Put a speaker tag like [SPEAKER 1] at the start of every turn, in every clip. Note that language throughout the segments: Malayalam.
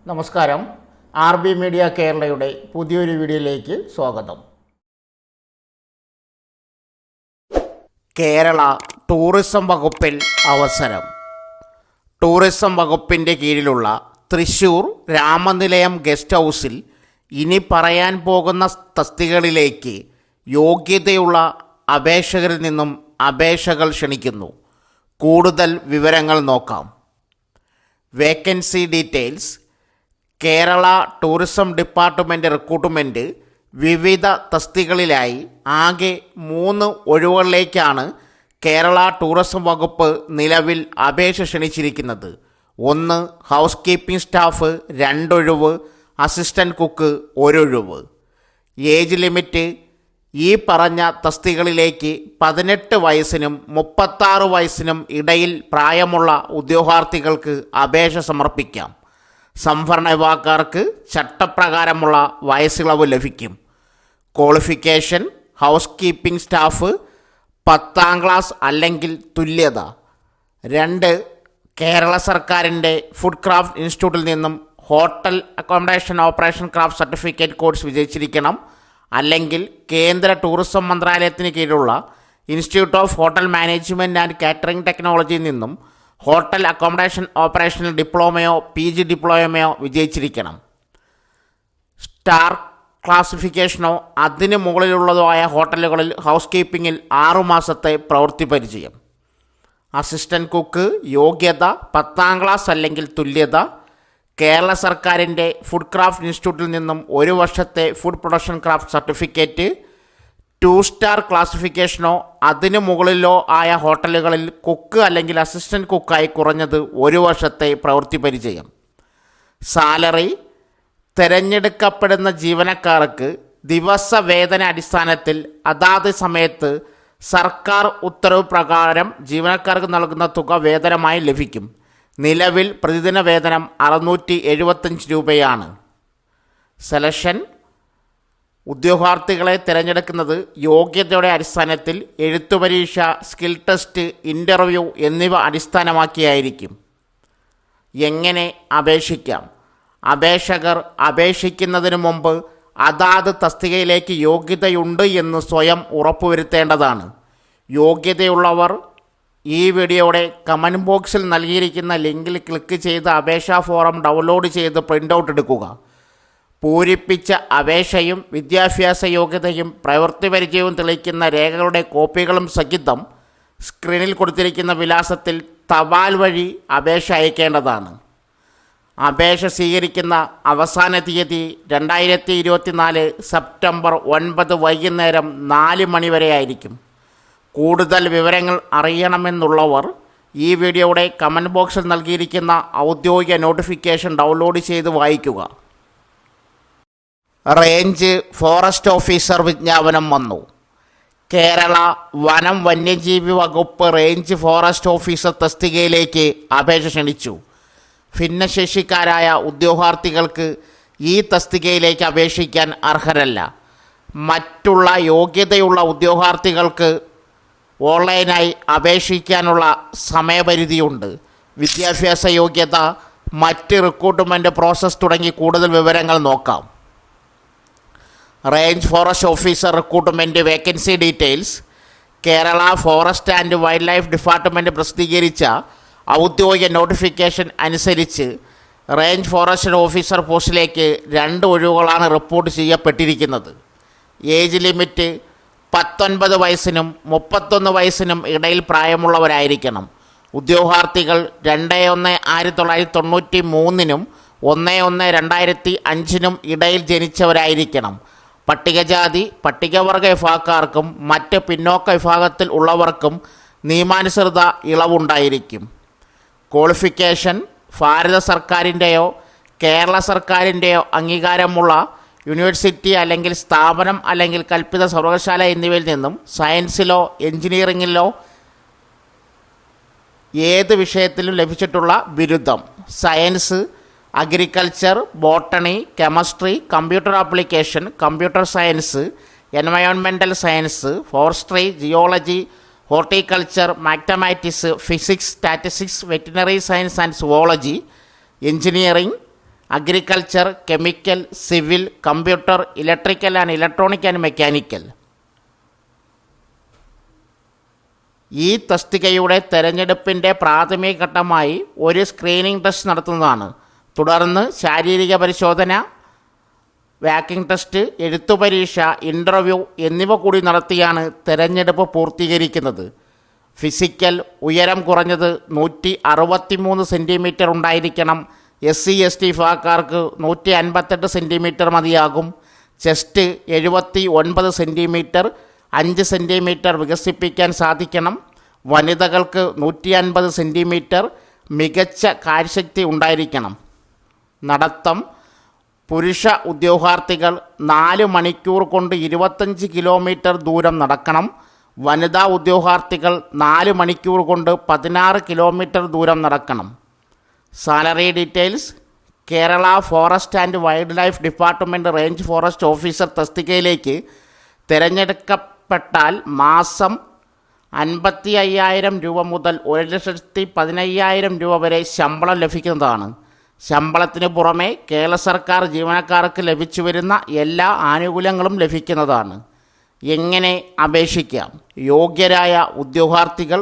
[SPEAKER 1] നമസ്കാരം. RB മീഡിയ കേരളയുടെ പുതിയൊരു വീഡിയോയിലേക്ക് സ്വാഗതം. കേരള ടൂറിസം വകുപ്പിൽ അവസരം. ടൂറിസം വകുപ്പിൻ്റെ കീഴിലുള്ള തൃശ്ശൂർ രാമനിലയം ഗസ്റ്റ് ഹൗസിൽ ഇനി പറയാൻ പോകുന്ന തസ്തികകളിലേക്ക് യോഗ്യതയുള്ള അപേക്ഷകരിൽ നിന്നും അപേക്ഷകൾ ക്ഷണിക്കുന്നു. കൂടുതൽ വിവരങ്ങൾ നോക്കാം. Vacancy details. Kerala tourism department recruitment വിവിധ തസ്തികകളിലായി ആകെ 3 ഒഴിവുകളിലേക്കാണ് കേരള ടൂറിസം വകുപ്പ് നിലവിൽ അപേക്ഷ ക്ഷണിച്ചിരിക്കുന്നത്. 1 ഹൗസ് കീപ്പിംഗ് സ്റ്റാഫ് 2 ഒഴിവ്, അസിസ്റ്റൻറ്റ് കുക്ക് 1 ഒഴിവ്. ഏജ് ലിമിറ്റ് ഈ പറഞ്ഞ തസ്തികകളിലേക്ക് 18 വയസ്സിനും 36 വയസ്സിനും ഇടയിൽ പ്രായമുള്ള ഉദ്യോഗാർത്ഥികൾക്ക് അപേക്ഷ സമർപ്പിക്കാം. സംവരണ വിഭാഗക്കാർക്ക് ചട്ടപ്രകാരമുള്ള വയസ്സിളവ് ലഭിക്കും. ക്വാളിഫിക്കേഷൻ: ഹൗസ് കീപ്പിംഗ് സ്റ്റാഫ് 10ാം ക്ലാസ് അല്ലെങ്കിൽ തുല്യത. 2 കേരള സർക്കാരിൻ്റെ ഫുഡ് ക്രാഫ്റ്റ് ഇൻസ്റ്റിറ്റ്യൂട്ടിൽ നിന്നും hotel accommodation operation craft certificate course വിജയിച്ചിരിക്കണം. അല്ലെങ്കിൽ കേന്ദ്ര ടൂറിസം മന്ത്രാലയത്തിന് കീഴിലുള്ള institute of hotel management and catering ടെക്നോളജിയിൽ നിന്നും ഹോട്ടൽ അക്കോമഡേഷൻ ഓപ്പറേഷനിൽ ഡിപ്ലോമയോ PG ഡിപ്ലോമയോ വിജയിച്ചിരിക്കണം. സ്റ്റാർ ക്ലാസിഫിക്കേഷനോ അതിന് മുകളിലുള്ളതോ ആയ ഹോട്ടലുകളിൽ ഹൗസ് കീപ്പിങ്ങിൽ 6 മാസത്തെ പ്രവൃത്തി പരിചയം. അസിസ്റ്റൻറ്റ് കുക്ക് യോഗ്യത 10ാം ക്ലാസ് അല്ലെങ്കിൽ തുല്യത. കേരള സർക്കാരിൻ്റെ ഫുഡ് ക്രാഫ്റ്റ് ഇൻസ്റ്റിറ്റ്യൂട്ടിൽ നിന്നും 1 വർഷത്തെ food production craft certificate. 2 star ക്ലാസിഫിക്കേഷനോ അതിന് മുകളിലോ ആയ ഹോട്ടലുകളിൽ കുക്ക് അല്ലെങ്കിൽ അസിസ്റ്റൻറ്റ് കുക്കായി കുറഞ്ഞത് 1 വർഷത്തെ പ്രവൃത്തി പരിചയം. സാലറി: തിരഞ്ഞെടുക്കപ്പെടുന്ന ജീവനക്കാർക്ക് ദിവസവേതന അടിസ്ഥാനത്തിൽ അതാത് സമയത്ത് സർക്കാർ ഉത്തരവ് പ്രകാരം ജീവനക്കാർക്ക് നൽകുന്ന തുക വേതനമായി ലഭിക്കും. നിലവിൽ പ്രതിദിന വേതനം 675 രൂപയാണ്. സെലക്ഷൻ: ഉദ്യോഗാർത്ഥികളെ തിരഞ്ഞെടുക്കുന്നത് യോഗ്യതയുടെ അടിസ്ഥാനത്തിൽ എഴുത്തുപരീക്ഷ, സ്കിൽ ടെസ്റ്റ്, ഇൻ്റർവ്യൂ എന്നിവ അടിസ്ഥാനമാക്കിയായിരിക്കും. എങ്ങനെ അപേക്ഷിക്കാം? അപേക്ഷകർ അപേക്ഷിക്കുന്നതിന് മുമ്പ് അതാത് തസ്തികയിലേക്ക് യോഗ്യതയുണ്ട് എന്ന് സ്വയം ഉറപ്പുവരുത്തേണ്ടതാണ്. യോഗ്യതയുള്ളവർ ഈ വീഡിയോയുടെ കമൻറ്റ് ബോക്സിൽ നൽകിയിരിക്കുന്ന ലിങ്കിൽ ക്ലിക്ക് ചെയ്ത് അപേക്ഷാ ഫോറം ഡൗൺലോഡ് ചെയ്ത് പ്രിൻ്റ് ഔട്ട് എടുക്കുക. പൂരിപ്പിച്ച അപേക്ഷയും വിദ്യാഭ്യാസ യോഗ്യതയും പ്രവൃത്തി പരിചയവും തെളിയിക്കുന്ന രേഖകളുടെ കോപ്പികളും സഹിതം സ്ക്രീനിൽ കൊടുത്തിരിക്കുന്ന വിലാസത്തിൽ തപാൽ വഴി അപേക്ഷ അയക്കേണ്ടതാണ്. അപേക്ഷ സ്വീകരിക്കുന്ന അവസാന തീയതി 2024 സെപ്റ്റംബർ 9 വൈകുന്നേരം 4 മണി വരെ ആയിരിക്കും. കൂടുതൽ വിവരങ്ങൾ അറിയണമെന്നുള്ളവർ ഈ വീഡിയോയുടെ കമൻറ്റ് ബോക്സിൽ നൽകിയിരിക്കുന്ന ഔദ്യോഗിക നോട്ടിഫിക്കേഷൻ ഡൗൺലോഡ് ചെയ്ത് വായിക്കുക. റേഞ്ച് ഫോറസ്റ്റ് ഓഫീസർ വിജ്ഞാപനം വന്നു. കേരള വനം വന്യജീവി വകുപ്പ് റേഞ്ച് ഫോറസ്റ്റ് ഓഫീസർ തസ്തികയിലേക്ക് അപേക്ഷ ക്ഷണിച്ചു. ഭിന്നശേഷിക്കാരായ ഉദ്യോഗാർത്ഥികൾക്ക് ഈ തസ്തികയിലേക്ക് അപേക്ഷിക്കാൻ അർഹരല്ല. മറ്റുള്ള യോഗ്യതയുള്ള ഉദ്യോഗാർത്ഥികൾക്ക് ഓൺലൈനായി അപേക്ഷിക്കാനുള്ള സമയപരിധിയുണ്ട്. വിദ്യാഭ്യാസ യോഗ്യത, മറ്റ് റിക്രൂട്ട്മെൻറ്റ് പ്രോസസ്സ് തുടങ്ങി കൂടുതൽ വിവരങ്ങൾ നോക്കാം. Range forest officer recruitment vacancy details. Kerala forest and wild life department പ്രസിദ്ധീകരിച്ച ഔദ്യോഗിക നോട്ടിഫിക്കേഷൻ അനുസരിച്ച് റേഞ്ച് ഫോറസ്റ്റ് ഓഫീസർ പോസ്റ്റിലേക്ക് 2 ഒഴിവുകളാണ് റിപ്പോർട്ട് ചെയ്യപ്പെട്ടിരിക്കുന്നത്. ഏജ് ലിമിറ്റ് 19 വയസ്സിനും 31 വയസ്സിനും ഇടയിൽ പ്രായമുള്ളവരായിരിക്കണം. ഉദ്യോഗാർത്ഥികൾ 2/1/1993 1/1/2005 ഇടയിൽ ജനിച്ചവരായിരിക്കണം. പട്ടികജാതി പട്ടികവർഗ വിഭാഗക്കാർക്കും മറ്റ് പിന്നോക്ക വിഭാഗത്തിൽ ഉള്ളവർക്കും നിയമാനുസൃത ഇളവുണ്ടായിരിക്കും. ക്വാളിഫിക്കേഷൻ: ഭാരത സർക്കാരിൻ്റെയോ കേരള സർക്കാരിൻ്റെയോ അംഗീകാരമുള്ള യൂണിവേഴ്സിറ്റി അല്ലെങ്കിൽ സ്ഥാപനം അല്ലെങ്കിൽ കൽപ്പിത സർവകലാശാല എന്നിവയിൽ നിന്നും സയൻസിലോ എഞ്ചിനീയറിംഗിലോ ഏത് വിഷയത്തിലും ലഭിച്ചിട്ടുള്ള ബിരുദം. Science, agriculture, botany, chemistry, computer application, computer science, environmental science, forestry, geology, horticulture, mathematics, physics, statistics, veterinary science and zoology, engineering, agriculture, chemical, civil, computer, electrical and electronic and mechanical. ഈ തസ്തികയുടെ തെരഞ്ഞെടുപ്പിൻ്റെ പ്രാഥമിക ഘട്ടമായി ഒരു സ്ക്രീനിംഗ് ടെസ്റ്റ് നടത്തുന്നതാണ്. തുടർന്ന് ശാരീരിക പരിശോധന, വാക്കിംഗ് ടെസ്റ്റ്, എഴുത്തുപരീക്ഷ, ഇൻ്റർവ്യൂ എന്നിവ കൂടി നടത്തിയാണ് തെരഞ്ഞെടുപ്പ് പൂർത്തീകരിക്കുന്നത്. ഫിസിക്കൽ ഉയരം കുറഞ്ഞത് 163 സെൻറ്റിമീറ്റർ ഉണ്ടായിരിക്കണം. SC/ST വിഭാഗക്കാർക്ക് 158 സെൻറ്റിമീറ്റർ മതിയാകും. ചെസ്റ്റ് 79 സെൻറ്റിമീറ്റർ, 5 സെൻറ്റിമീറ്റർ വികസിപ്പിക്കാൻ സാധിക്കണം. വനിതകൾക്ക് 150 സെൻറ്റിമീറ്റർ, മികച്ച കാഴ്ചശക്തി ഉണ്ടായിരിക്കണം. നടത്തം: പുരുഷ ഉദ്യോഗാർത്ഥികൾ 4 മണിക്കൂർ കൊണ്ട് 25 കിലോമീറ്റർ ദൂരം നടക്കണം. വനിതാ ഉദ്യോഗാർത്ഥികൾ 4 മണിക്കൂർ കൊണ്ട് 16 കിലോമീറ്റർ ദൂരം നടക്കണം. Salary details: Kerala forest and wild life department range forest officer തസ്തികയിലേക്ക് തിരഞ്ഞെടുക്കപ്പെട്ടാൽ മാസം 55,000 രൂപ മുതൽ 1,15,000 രൂപ വരെ ശമ്പളം ലഭിക്കുന്നതാണ്. ശമ്പളത്തിന് പുറമെ കേരള സർക്കാർ ജീവനക്കാർക്ക് ലഭിച്ചു വരുന്ന എല്ലാ ആനുകൂല്യങ്ങളും ലഭിക്കുന്നതാണ്. എങ്ങനെ അപേക്ഷിക്കാം? യോഗ്യരായ ഉദ്യോഗാർത്ഥികൾ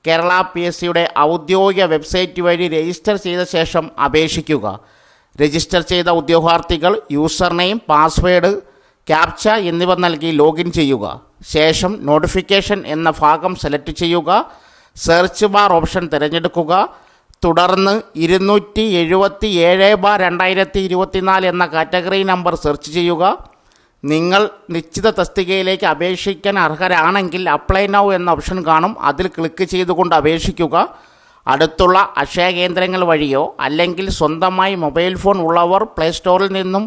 [SPEAKER 1] കേരള PSCയുടെ ഔദ്യോഗിക വെബ്സൈറ്റ് വഴി രജിസ്റ്റർ ചെയ്ത ശേഷം അപേക്ഷിക്കുക. രജിസ്റ്റർ ചെയ്ത ഉദ്യോഗാർത്ഥികൾ യൂസർ നെയിം, പാസ്വേഡ്, ക്യാപ്ച എന്നിവ നൽകി ലോഗിൻ ചെയ്യുക. ശേഷം നോട്ടിഫിക്കേഷൻ എന്ന ഭാഗം സെലക്ട് ചെയ്യുക. സെർച്ച് ബാർ ഓപ്ഷൻ തിരഞ്ഞെടുക്കുക. തുടർന്ന് 277/2024 എന്ന കാറ്റഗറി നമ്പർ സെർച്ച് ചെയ്യുക. നിങ്ങൾ നിശ്ചിത തസ്തികയിലേക്ക് അപേക്ഷിക്കാൻ അർഹരാണെങ്കിൽ അപ്ലൈ നൗ എന്ന ഓപ്ഷൻ കാണും. അതിൽ ക്ലിക്ക് ചെയ്തുകൊണ്ട് അപേക്ഷിക്കുക. അടുത്തുള്ള അക്ഷയ കേന്ദ്രങ്ങൾ വഴിയോ അല്ലെങ്കിൽ സ്വന്തമായി മൊബൈൽ ഫോൺ ഉള്ളവർ പ്ലേ സ്റ്റോറിൽ നിന്നും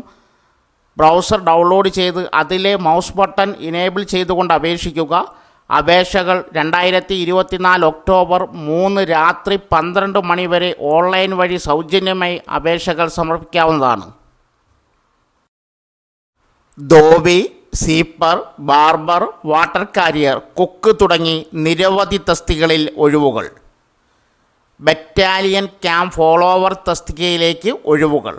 [SPEAKER 1] ബ്രൗസർ ഡൗൺലോഡ് ചെയ്ത് അതിലെ മൗസ് ബട്ടൺ ഇനേബിൾ ചെയ്തുകൊണ്ട് അപേക്ഷിക്കുക. അപേക്ഷകൾ 2024 ഒക്ടോബർ 3 രാത്രി 12 മണി വരെ ഓൺലൈൻ വഴി സൗജന്യമായി അപേക്ഷകൾ സമർപ്പിക്കാവുന്നതാണ്. Dhobi, sweeper, barber, water carrier, cook തുടങ്ങി നിരവധി തസ്തികകളിൽ ഒഴിവുകൾ. ബറ്റാലിയൻ ക്യാമ്പ് ഫോളോവർ തസ്തികയിലേക്ക് ഒഴിവുകൾ.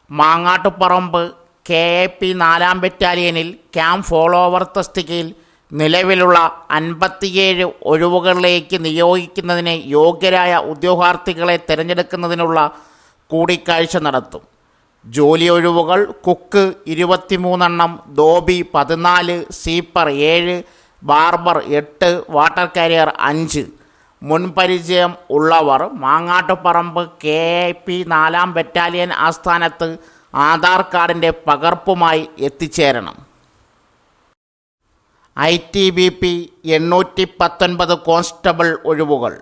[SPEAKER 1] മാങ്ങാട്ടുപറമ്പ് KAP 4ാം ബറ്റാലിയനിൽ ക്യാമ്പ് ഫോളോവർ തസ്തികയിൽ നിലവിലുള്ള 57 ഒഴിവുകളിലേക്ക് നിയോഗിക്കുന്നതിന് യോഗ്യരായ ഉദ്യോഗാർത്ഥികളെ തിരഞ്ഞെടുക്കുന്നതിനുള്ള കൂടിക്കാഴ്ച നടത്തും. ജോലി ഒഴിവുകൾ: കുക്ക് 23 എണ്ണം, dhobi 14, sweeper 7, barber 8, water carrier 5. മുൻപരിചയം ഉള്ളവർ മാങ്ങാട്ടുപറമ്പ് KAP 4ാം ബറ്റാലിയൻ ആസ്ഥാനത്ത് ആധാർ കാർഡിൻ്റെ പകർപ്പുമായി എത്തിച്ചേരണം. ITBP 819 കോൺസ്റ്റബിൾ ഒഴിവുകൾ.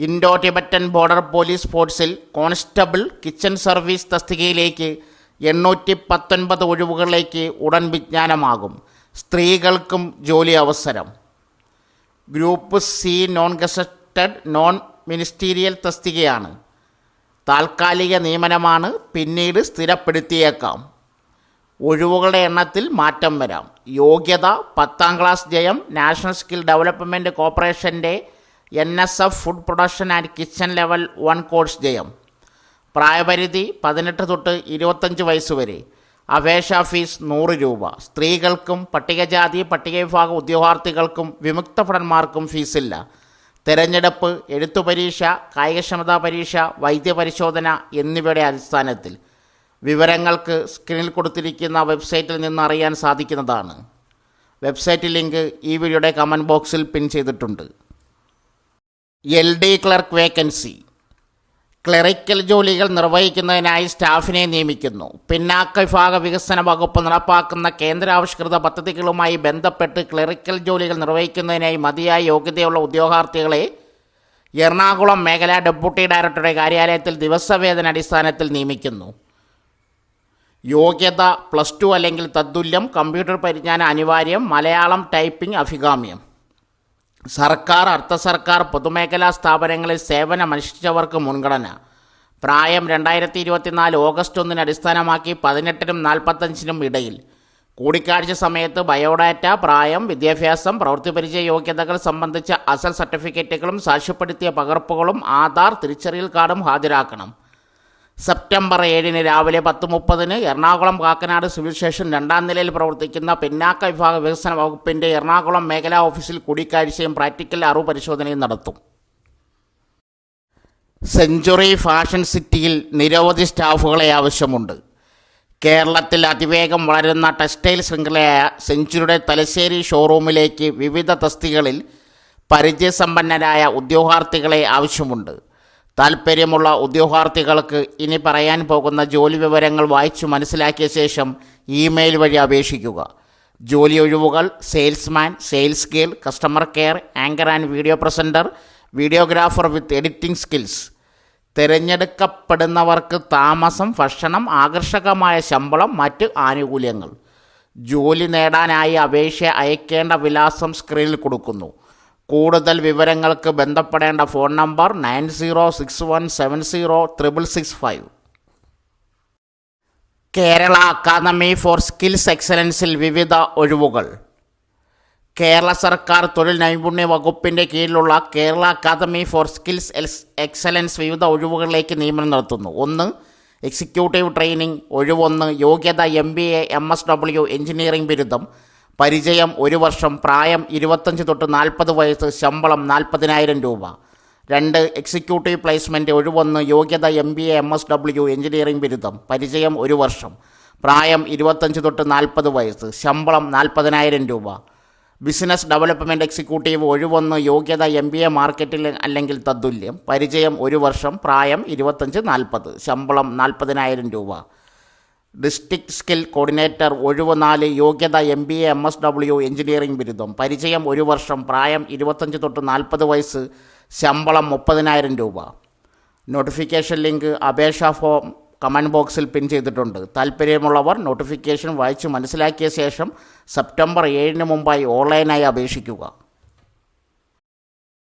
[SPEAKER 1] ഇൻഡോ ടിബറ്റൻ ബോർഡർ പോലീസ് ഫോഴ്സിൽ കോൺസ്റ്റബിൾ കിച്ചൺ സർവീസ് തസ്തികയിലേക്ക് 819 ഒഴിവുകളിലേക്ക് ഉടൻ വിജ്ഞാനമാകും. സ്ത്രീകൾക്കും ജോലി അവസരം. Group C non gazetted non ministerial തസ്തികയാണ്. താൽക്കാലിക നിയമനമാണ്, പിന്നീട് സ്ഥിരപ്പെടുത്തിയേക്കാം. ഒഴിവുകളുടെ എണ്ണത്തിൽ മാറ്റം വരാം. യോഗ്യത: 10ാം ക്ലാസ് ജയം, നാഷണൽ സ്കിൽ ഡെവലപ്മെൻറ്റ് കോർപ്പറേഷൻ്റെ NSF food production and kitchen level 1 course ജയം. പ്രായപരിധി 18 തൊട്ട് 25 വയസ്സ് വരെ. അപേക്ഷാ ഫീസ് 100 രൂപ. സ്ത്രീകൾക്കും പട്ടികജാതി പട്ടികവിഭാഗ ഉദ്യോഗാർത്ഥികൾക്കും വിമുക്ത ഭടന്മാർക്കും ഫീസില്ല. തിരഞ്ഞെടുപ്പ് എഴുത്തുപരീക്ഷ, കായികക്ഷമതാ പരീക്ഷ, വൈദ്യപരിശോധന എന്നിവയുടെ അടിസ്ഥാനത്തിൽ. വിവരങ്ങൾക്ക് സ്ക്രീനിൽ കൊടുത്തിരിക്കുന്ന വെബ്സൈറ്റിൽ നിന്ന് അറിയാൻ സാധിക്കുന്നതാണ്. വെബ്സൈറ്റ് ലിങ്ക് ഈ വീഡിയോയുടെ കമൻറ്റ് ബോക്സിൽ പിൻ ചെയ്തിട്ടുണ്ട്. LD clerk vacancy. ക്ലറിക്കൽ ജോലികൾ നിർവഹിക്കുന്നതിനായി സ്റ്റാഫിനെ നിയമിക്കുന്നു. പിന്നാക്ക വിഭാഗ വികസന വകുപ്പ് നടപ്പാക്കുന്ന കേന്ദ്രാവിഷ്കൃത പദ്ധതികളുമായി ബന്ധപ്പെട്ട് ക്ലറിക്കൽ ജോലികൾ നിർവഹിക്കുന്നതിനായി മതിയായ യോഗ്യതയുള്ള ഉദ്യോഗാർത്ഥികളെ എറണാകുളം മേഖലാ ഡെപ്യൂട്ടി ഡയറക്ടറുടെ കാര്യാലയത്തിൽ ദിവസവേതന അടിസ്ഥാനത്തിൽ നിയമിക്കുന്നു. യോഗ്യത +2 അല്ലെങ്കിൽ തത്തുല്യം. കമ്പ്യൂട്ടർ പരിജ്ഞാനം അനിവാര്യം. മലയാളം ടൈപ്പിംഗ് അഭികാമ്യം. സർക്കാർ, അർദ്ധ സർക്കാർ, പൊതുമേഖലാ സ്ഥാപനങ്ങളിൽ സേവനമനുഷ്ഠിച്ചവർക്ക് മുൻഗണന. പ്രായം 2024 ഓഗസ്റ്റ് 1 അടിസ്ഥാനമാക്കി 18-നും 45-നും ഇടയിൽ. കൂടിക്കാഴ്ച സമയത്ത് ബയോഡാറ്റ, പ്രായം, വിദ്യാഭ്യാസം, പ്രവൃത്തിപരിചയ യോഗ്യതകൾ സംബന്ധിച്ച അസൽ സർട്ടിഫിക്കറ്റുകളും സാക്ഷ്യപ്പെടുത്തിയ പകർപ്പുകളും ആധാർ തിരിച്ചറിയൽ കാർഡും ഹാജരാക്കണം. സെപ്റ്റംബർ 7 രാവിലെ 10:30 എറണാകുളം കാക്കനാട് സിവിൽ സ്റ്റേഷൻ 2ാം നിലയിൽ പ്രവർത്തിക്കുന്ന പിന്നാക്ക വിഭാഗ വികസന വകുപ്പിൻ്റെ എറണാകുളം മേഖലാ ഓഫീസിൽ കൂടിക്കാഴ്ചയും പ്രാക്ടിക്കൽ അറിവ് പരിശോധനയും നടത്തും. സെഞ്ച്വറി ഫാഷൻ സിറ്റിയിൽ നിരവധി സ്റ്റാഫുകളെ ആവശ്യമുണ്ട്. കേരളത്തിൽ അതിവേഗം വളരുന്ന ടെക്സ്റ്റൈൽ ശൃംഖലയായ സെഞ്ച്വറിയുടെ തലശ്ശേരി ഷോറൂമിലേക്ക് വിവിധ തസ്തികകളിൽ പരിചയസമ്പന്നരായ ഉദ്യോഗാർത്ഥികളെ ആവശ്യമുണ്ട്. താൽപ്പര്യമുള്ള ഉദ്യോഗാർത്ഥികൾക്ക് ഇനി പറയാൻ പോകുന്ന ജോലി വിവരങ്ങൾ വായിച്ചു മനസ്സിലാക്കിയ ശേഷം ഇമെയിൽ വഴി അപേക്ഷിക്കുക. ജോലി ഒഴിവുകൾ: salesman, sales girl, customer care, anchor and video presenter, videographer with editing skills. തിരഞ്ഞെടുക്കപ്പെടുന്നവർക്ക് താമസം, ഭക്ഷണം, ആകർഷകമായ ശമ്പളം, മറ്റ് ആനുകൂല്യങ്ങൾ. ജോലി നേടാനായി അപേക്ഷ അയക്കേണ്ട വിലാസം സ്ക്രീനിൽ കൊടുക്കുന്നു. കൂടുതൽ വിവരങ്ങൾക്ക് ബന്ധപ്പെടേണ്ട phone number 9061706665. Kerala academy for skills എക്സലൻസിൽ വിവിധ ഒഴിവുകൾ. കേരള സർക്കാർ തൊഴിൽ നൈപുണ്യ വകുപ്പിൻ്റെ കീഴിലുള്ള Kerala academy for skills excellence വിവിധ ഒഴിവുകളിലേക്ക് നിയമനം നടത്തുന്നു. 1. Executive training. ഒഴിവ് 1. യോഗ്യത MBA MSW എഞ്ചിനീയറിംഗ് ബിരുദം. പരിചയം 1 വർഷം. പ്രായം 25 തൊട്ട് 40 വയസ്സ്. ശമ്പളം 40,000 രൂപ. 2. Executive placement. ഒഴിവ് 1. യോഗ്യത MBA MSW എഞ്ചിനീയറിംഗ് ബിരുദം. പരിചയം 1 വർഷം. പ്രായം 25 തൊട്ട് 40 വയസ്സ്. ശമ്പളം 40,000 രൂപ. Business development executive. ഒഴിവ് 1. യോഗ്യത MBA മാർക്കറ്റിംഗ് അല്ലെങ്കിൽ തത്തുല്യം. പരിചയം 1 വർഷം. പ്രായം 25-40. ശമ്പളം 40,000 രൂപ. District skill coordinator. ഒഴിവ് 4. യോഗ്യത MBA MSW എഞ്ചിനീയറിംഗ് ബിരുദം. പരിചയം 1 വർഷം. പ്രായം 25 തൊട്ട് 40 വയസ്സ്. ശമ്പളം 30,000 രൂപ. നോട്ടിഫിക്കേഷൻ ലിങ്ക് അപേക്ഷാ ഫോം കമൻറ്റ് ബോക്സിൽ പിൻ ചെയ്തിട്ടുണ്ട്. താൽപ്പര്യമുള്ളവർ നോട്ടിഫിക്കേഷൻ വായിച്ച് മനസ്സിലാക്കിയ ശേഷം സെപ്റ്റംബർ 7 മുമ്പായി ഓൺലൈനായി അപേക്ഷിക്കുക.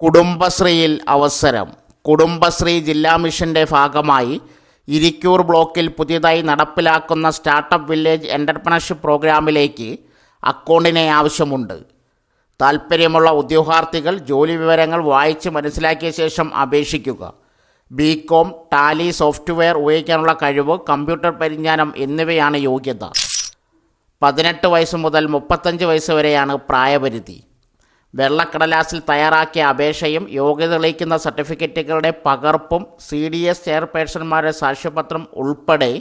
[SPEAKER 1] കുടുംബശ്രീയിൽ അവസരം. കുടുംബശ്രീ ജില്ലാ മിഷൻ്റെ ഭാഗമായി ഇരിക്കൂർ ബ്ലോക്കിൽ പുതിയതായി നടപ്പിലാക്കുന്ന സ്റ്റാർട്ടപ്പ് വില്ലേജ് എൻ്റർപ്രണർഷിപ്പ് പ്രോഗ്രാമിലേക്ക് അക്കൗണ്ടിനെ ആവശ്യമുണ്ട്. താൽപ്പര്യമുള്ള ഉദ്യോഗാർത്ഥികൾ ജോലി വിവരങ്ങൾ വായിച്ച് മനസ്സിലാക്കിയ ശേഷം അപേക്ഷിക്കുക. BCom, ടാലി സോഫ്റ്റ്വെയർ ഉപയോഗിക്കാനുള്ള കഴിവ്, കമ്പ്യൂട്ടർ പരിജ്ഞാനം എന്നിവയാണ് യോഗ്യത. 18 വയസ്സ് മുതൽ 35 വയസ്സ് വരെയാണ് പ്രായപരിധി. വെള്ളക്കടലാസിൽ തയ്യാറാക്കിയ അപേക്ഷയും യോഗ്യത തെളിയിക്കുന്ന സർട്ടിഫിക്കറ്റുകളുടെ പകർപ്പും CDS ചെയർപേഴ്സൺമാരുടെ സാക്ഷ്യപത്രം ഉൾപ്പെടെ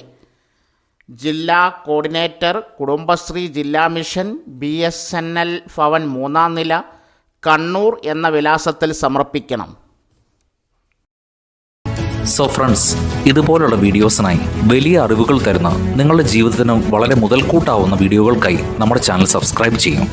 [SPEAKER 1] ജില്ലാ കോർഡിനേറ്റർ, കുടുംബശ്രീ ജില്ലാ മിഷൻ, BSNL ഭവൻ 3ാം നില, കണ്ണൂർ എന്ന വിലാസത്തിൽ സമർപ്പിക്കണം.
[SPEAKER 2] സോ ഫ്രണ്ട്സ്, ഇതുപോലുള്ള വീഡിയോസിനായി വലിയ അറിവുകൾ തരുന്ന നിങ്ങളുടെ ജീവിതത്തിന് വളരെ മുതൽക്കൂട്ടാവുന്ന വീഡിയോകൾക്കായി നമ്മുടെ ചാനൽ സബ്സ്ക്രൈബ് ചെയ്യും.